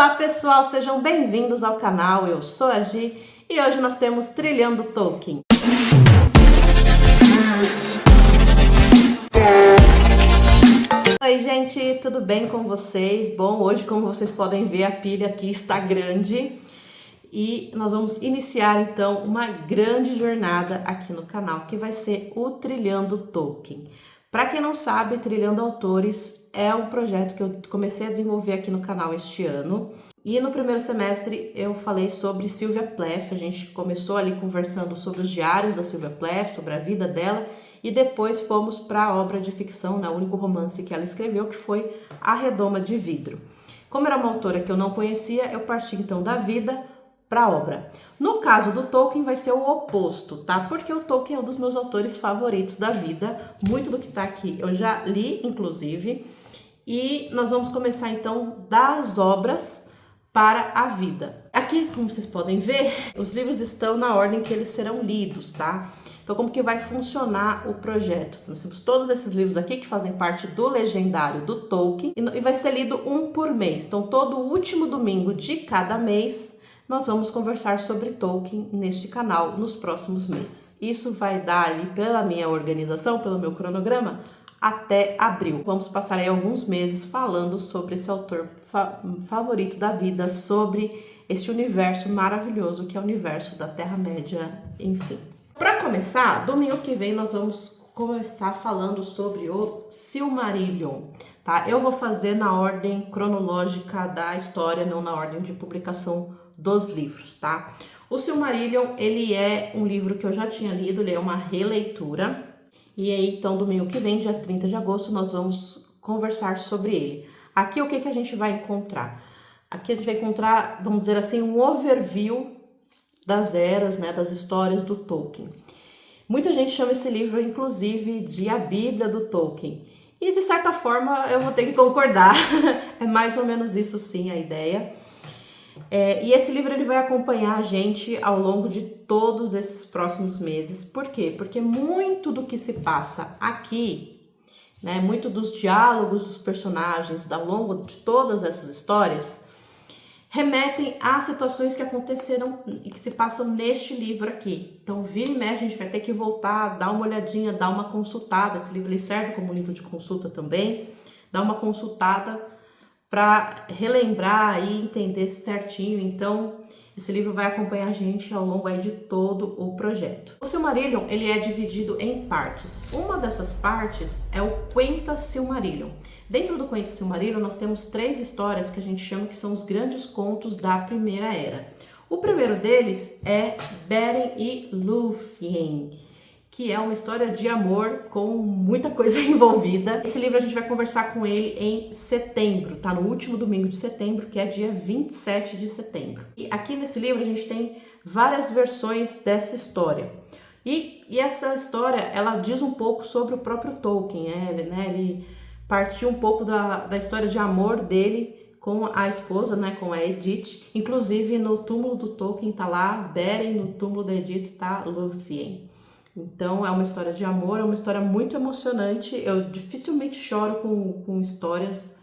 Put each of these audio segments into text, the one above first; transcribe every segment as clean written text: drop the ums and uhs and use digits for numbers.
Olá pessoal, sejam bem-vindos ao canal, eu sou a Gi e hoje nós temos Trilhando Tolkien. Oi gente, tudo bem com vocês? Bom, hoje como vocês podem ver a pilha aqui está grande e nós vamos iniciar então uma grande jornada aqui no canal que vai ser o Trilhando Tolkien. Para quem não sabe, Trilhando Autores é um projeto que eu comecei a desenvolver aqui no canal este ano. E no primeiro semestre eu falei sobre Sylvia Plath, a gente começou ali conversando sobre os diários da Sylvia Plath, sobre a vida dela, e depois fomos para a obra de ficção, o único romance que ela escreveu, que foi A Redoma de Vidro. Como era uma autora que eu não conhecia, eu parti então da vida para a obra. No caso do Tolkien vai ser o oposto, tá? Porque o Tolkien é um dos meus autores favoritos da vida, muito do que tá aqui eu já li, inclusive, e nós vamos começar então das obras para a vida. Aqui, como vocês podem ver, os livros estão na ordem que eles serão lidos, tá? Então, como que vai funcionar o projeto? Nós temos todos esses livros aqui que fazem parte do legendário do Tolkien e vai ser lido um por mês. Então, todo último domingo de cada mês, nós vamos conversar sobre Tolkien neste canal nos próximos meses. Isso vai dar ali, pela minha organização, pelo meu cronograma, até abril. Vamos passar aí alguns meses falando sobre esse autor favorito da vida, sobre este universo maravilhoso que é o universo da Terra-média, enfim. Para começar, domingo que vem nós vamos começar falando sobre o Silmarillion, tá? Eu vou fazer na ordem cronológica da história, não na ordem de publicação dos livros, tá? O Silmarillion, ele é um livro que eu já tinha lido, ele é uma releitura. E aí, então, domingo que vem, dia 30 de agosto, nós vamos conversar sobre ele. Aqui, o que a gente vai encontrar? Aqui a gente vai encontrar, vamos dizer assim, um overview das eras, né, das histórias do Tolkien. Muita gente chama esse livro, inclusive, de a Bíblia do Tolkien. E, de certa forma, eu vou ter que concordar. É mais ou menos isso, sim, a ideia. E esse livro ele vai acompanhar a gente ao longo de todos esses próximos meses. Por quê? Porque muito do que se passa aqui, né, muito dos diálogos dos personagens ao longo de todas essas histórias, remetem a situações que aconteceram e que se passam neste livro aqui. Então, vira e mexe, a gente vai ter que voltar, dar uma olhadinha, dar uma consultada. Esse livro ele serve como livro de consulta também. Dar uma consultada para relembrar e entender certinho. Então, esse livro vai acompanhar a gente ao longo aí de todo o projeto. O Silmarillion, ele é dividido em partes. Uma dessas partes é o Quenta Silmarillion. Dentro do Quenta Silmarillion, nós temos 3 histórias que a gente chama que são os grandes contos da Primeira Era. O primeiro deles é Beren e Lúthien, que é uma história de amor com muita coisa envolvida. Esse livro a gente vai conversar com ele em setembro, tá? No último domingo de setembro, que é dia 27 de setembro. E aqui nesse livro a gente tem várias versões dessa história. E essa história, ela diz um pouco sobre o próprio Tolkien, ele partiu um pouco da história de amor dele com a esposa, né, com a Edith. Inclusive no túmulo do Tolkien tá lá Beren, no túmulo da Edith tá Lúthien. Então é uma história de amor, é uma história muito emocionante. Eu dificilmente choro com histórias,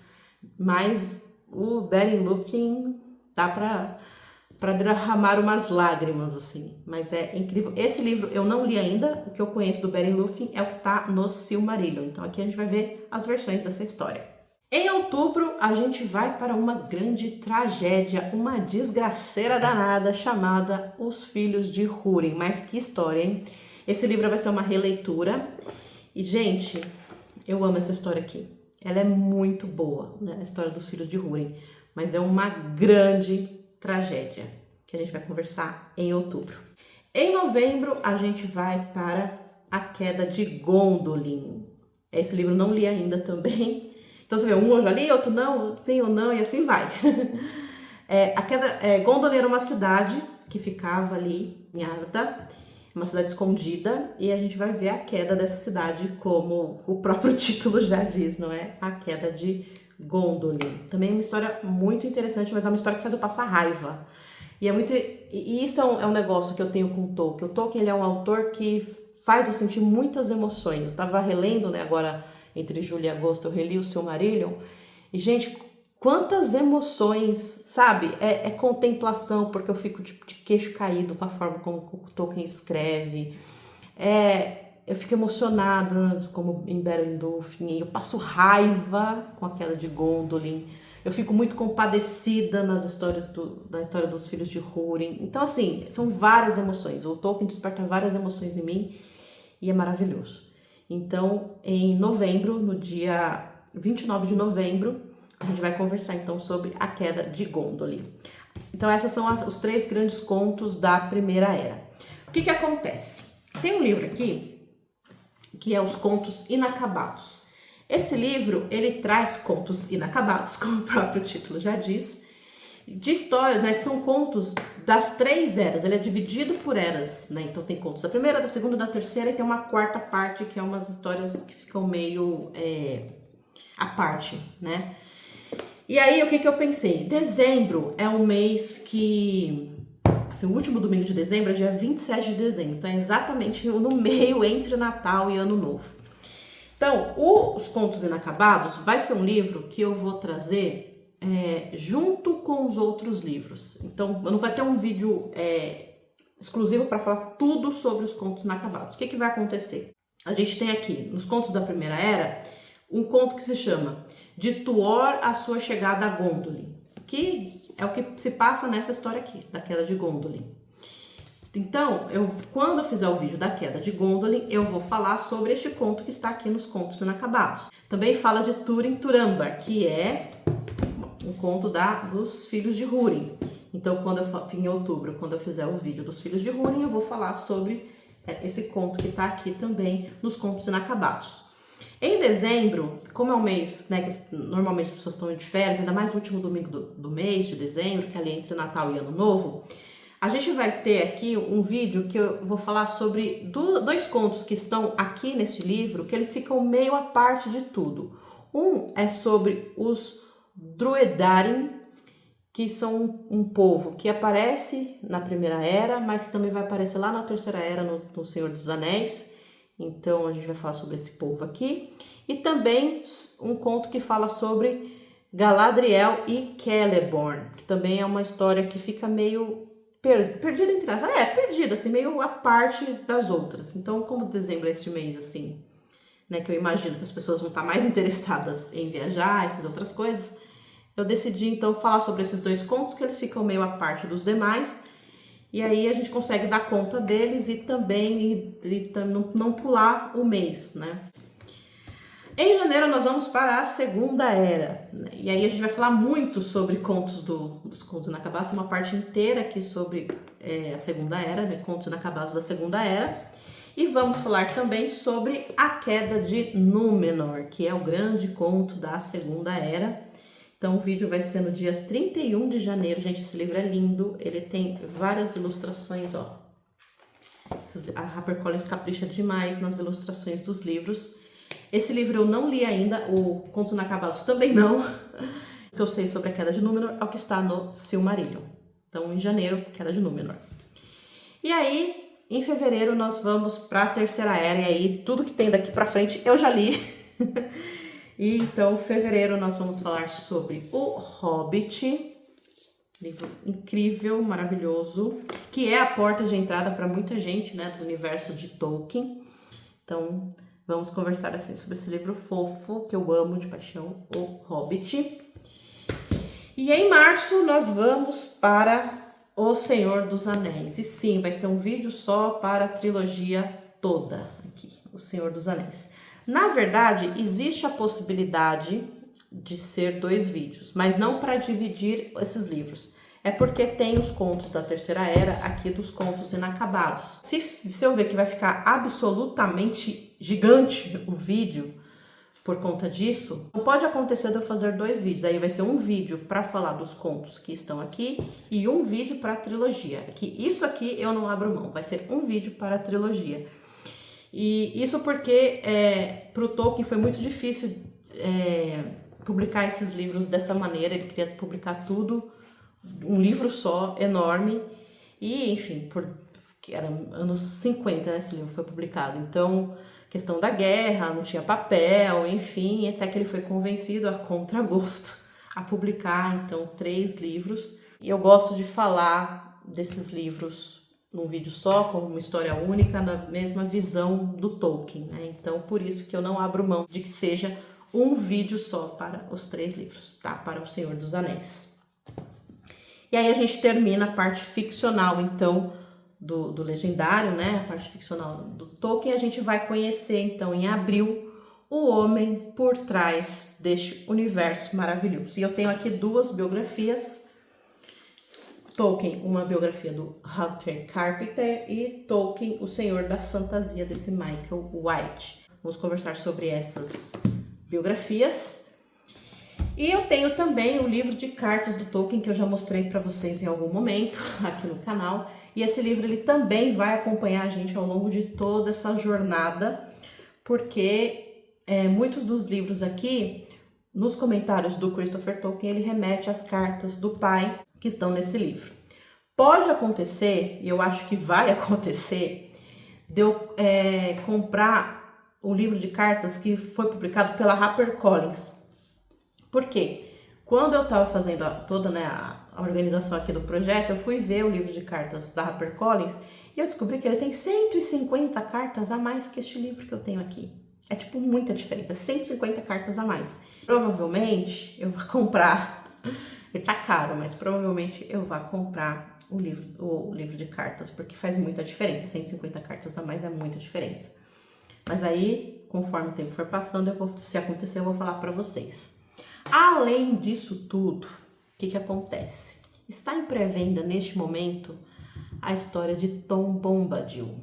mas o Beren Lúthien dá para derramar umas lágrimas, assim. Mas é incrível. Esse livro eu não li ainda, o que eu conheço do Beren Lúthien é o que tá no Silmarillion. Então aqui a gente vai ver as versões dessa história. Em outubro, a gente vai para uma grande tragédia, uma desgraceira danada chamada Os Filhos de Húrin. Mas que história, hein? Esse livro vai ser uma releitura e, gente, eu amo essa história aqui. Ela é muito boa, né? A história dos Filhos de Húrin, mas é uma grande tragédia que a gente vai conversar em outubro. Em novembro, a gente vai para A Queda de Gondolin. Esse livro eu não li ainda também. Então, você vê, um eu já li, outro não, sim ou não, e assim vai. Gondolin era uma cidade que ficava ali em Arda, uma cidade escondida, e a gente vai ver a queda dessa cidade, como o próprio título já diz, não é? A Queda de Gondolin. Também é uma história muito interessante, mas é uma história que faz eu passar raiva. E isso é um negócio que eu tenho com o Tolkien. O Tolkien ele é um autor que faz eu sentir muitas emoções. Eu tava relendo, né, agora entre julho e agosto, eu reli o Silmarillion, e gente, Quantas emoções, sabe? É contemplação, porque eu fico de queixo caído com a forma como o Tolkien escreve. Eu fico emocionada, como em Beren Dolphin. Eu passo raiva com a queda de Gondolin. Eu fico muito compadecida na história dos filhos de Húrin. Então, assim, são várias emoções. O Tolkien desperta várias emoções em mim e é maravilhoso. Então, em novembro, no dia 29 de novembro, a gente vai conversar então sobre a queda de Gondolin. Então, esses são os 3 grandes contos da Primeira Era. O que acontece? Tem um livro aqui que é Os Contos Inacabados. Esse livro, ele traz contos inacabados, como o próprio título já diz, de história, né, que são contos das 3 eras. Ele é dividido por eras, né? Então tem contos da primeira, da segunda, da terceira, e tem uma quarta parte, que é umas histórias que ficam meio à parte, né? E aí, o que eu pensei? Dezembro é um mês que... Assim, o último domingo de dezembro é dia 27 de dezembro. Então, é exatamente no meio entre Natal e Ano Novo. Então, Os Contos Inacabados vai ser um livro que eu vou trazer junto com os outros livros. Então, não vai ter um vídeo exclusivo para falar tudo sobre os Contos Inacabados. O que vai acontecer? A gente tem aqui, nos Contos da Primeira Era, um conto que se chama De Tuor a Sua Chegada a Gondolin, que é o que se passa nessa história aqui, da queda de Gondolin. Então, quando eu fizer o vídeo da queda de Gondolin, eu vou falar sobre este conto que está aqui nos Contos Inacabados. Também fala de Túrin Turambar, que é um conto dos filhos de Húrin. Então, em outubro, quando eu fizer o vídeo dos filhos de Húrin, eu vou falar sobre esse conto que está aqui também nos Contos Inacabados. Em dezembro, como é um mês, né, que normalmente as pessoas estão de férias, ainda mais no último domingo do mês de dezembro, que é ali entre Natal e Ano Novo, a gente vai ter aqui um vídeo que eu vou falar sobre 2 contos que estão aqui nesse livro, que eles ficam meio à parte de tudo. Um é sobre os Druedarin, que são um povo que aparece na Primeira Era, mas que também vai aparecer lá na Terceira Era, no Senhor dos Anéis. Então, a gente vai falar sobre esse povo aqui. E também um conto que fala sobre Galadriel e Celeborn, que também é uma história que fica meio perdida entre as... perdida, assim, meio à parte das outras. Então, como dezembro é esse mês, assim, né, que eu imagino que as pessoas vão estar mais interessadas em viajar e fazer outras coisas, eu decidi, então, falar sobre esses 2 contos, que eles ficam meio à parte dos demais. E aí a gente consegue dar conta deles e também não pular o mês, né? Em janeiro nós vamos para a Segunda Era, né? E aí a gente vai falar muito sobre contos dos Contos Inacabados, uma parte inteira aqui sobre a Segunda Era, né? Contos Inacabados da Segunda Era. E vamos falar também sobre a Queda de Númenor, que é o grande conto da Segunda Era. Então, o vídeo vai ser no dia 31 de janeiro. Gente, esse livro é lindo. Ele tem várias ilustrações, ó. A HarperCollins capricha demais nas ilustrações dos livros. Esse livro eu não li ainda. O Contos Inacabados também não. O que eu sei sobre a Queda de Númenor é o que está no Silmarillion. Então, em janeiro, Queda de Númenor. E aí, em fevereiro, nós vamos para a Terceira Era. E aí, tudo que tem daqui para frente, eu já li. E então, em fevereiro, nós vamos falar sobre O Hobbit, livro incrível, maravilhoso, que é a porta de entrada para muita gente, né, do universo de Tolkien. Então, vamos conversar assim sobre esse livro fofo, que eu amo de paixão, O Hobbit. E em março, nós vamos para O Senhor dos Anéis. E sim, vai ser um vídeo só para a trilogia toda aqui, O Senhor dos Anéis. Na verdade, existe a possibilidade de ser 2 vídeos, mas não para dividir esses livros. É porque tem os contos da Terceira Era aqui dos Contos Inacabados. Se eu ver que vai ficar absolutamente gigante o vídeo por conta disso, não pode acontecer de eu fazer 2 vídeos. Aí vai ser um vídeo para falar dos contos que estão aqui e um vídeo para a trilogia. Isso aqui eu não abro mão, vai ser um vídeo para a trilogia. E isso porque para o Tolkien foi muito difícil publicar esses livros dessa maneira. Ele queria publicar tudo, um livro só, enorme. E, enfim, que era anos 50, né, esse livro foi publicado. Então, questão da guerra, não tinha papel, enfim, até que ele foi convencido a contragosto a publicar, então, 3 livros. E eu gosto de falar desses livros num vídeo só, como uma história única, na mesma visão do Tolkien, né? Então, por isso que eu não abro mão de que seja um vídeo só para os 3 livros, tá? Para O Senhor dos Anéis. E aí a gente termina a parte ficcional, então, do legendário, né? A parte ficcional do Tolkien. A gente vai conhecer, então, em abril, o homem por trás deste universo maravilhoso. E eu tenho aqui 2 biografias. Tolkien, uma biografia do Hunter Carpenter, e Tolkien, O Senhor da Fantasia, desse Michael White. Vamos conversar sobre essas biografias. E eu tenho também o livro de cartas do Tolkien, que eu já mostrei para vocês em algum momento aqui no canal. E esse livro ele também vai acompanhar a gente ao longo de toda essa jornada, porque muitos dos livros aqui, nos comentários do Christopher Tolkien, ele remete às cartas do pai que estão nesse livro. Pode acontecer, e eu acho que vai acontecer, de eu comprar o livro de cartas que foi publicado pela HarperCollins. Por quê? Quando eu estava fazendo toda a organização aqui do projeto, eu fui ver o livro de cartas da HarperCollins e eu descobri que ele tem 150 cartas a mais que este livro que eu tenho aqui. É tipo muita diferença, 150 cartas a mais. Provavelmente eu vou comprar... Ele tá caro, mas provavelmente eu vou comprar o livro de cartas, porque faz muita diferença. 150 cartas a mais é muita diferença. Mas aí, conforme o tempo for passando, se acontecer, eu vou falar para vocês. Além disso tudo, o que acontece? Está em pré-venda neste momento a história de Tom Bombadil,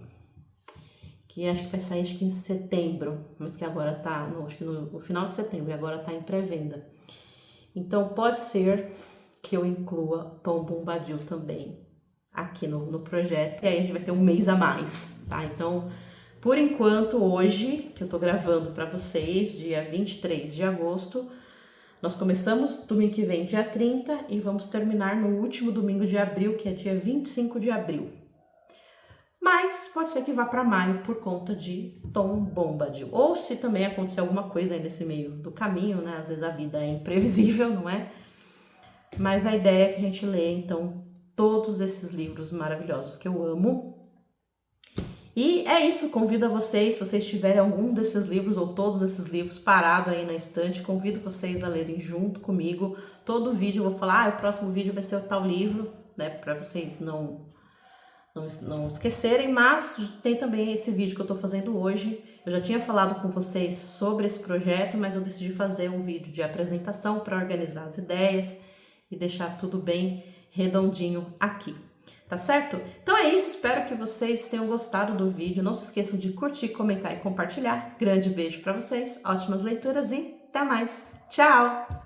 que acho que vai sair em setembro, mas que agora tá, acho que no final de setembro, e agora tá em pré-venda. Então, pode ser que eu inclua Tom Bombadil também aqui no projeto. E aí a gente vai ter um mês a mais, tá? Então, por enquanto, hoje, que eu tô gravando para vocês, dia 23 de agosto, nós começamos domingo que vem, dia 30, e vamos terminar no último domingo de abril, que é dia 25 de abril. Mas pode ser que vá para maio por conta de Tom Bombadil. Ou se também acontecer alguma coisa aí nesse meio do caminho, né? Às vezes a vida é imprevisível, não é? Mas a ideia é que a gente lê, então, todos esses livros maravilhosos que eu amo. E é isso, convido a vocês, se vocês tiverem algum desses livros ou todos esses livros parado aí na estante, convido vocês a lerem junto comigo. Todo vídeo eu vou falar, o próximo vídeo vai ser o tal livro, né? Para vocês não esquecerem, mas tem também esse vídeo que eu tô fazendo hoje. Eu já tinha falado com vocês sobre esse projeto, mas eu decidi fazer um vídeo de apresentação para organizar as ideias e deixar tudo bem redondinho aqui, tá certo? Então é isso, espero que vocês tenham gostado do vídeo. Não se esqueçam de curtir, comentar e compartilhar. Grande beijo para vocês, ótimas leituras e até mais. Tchau!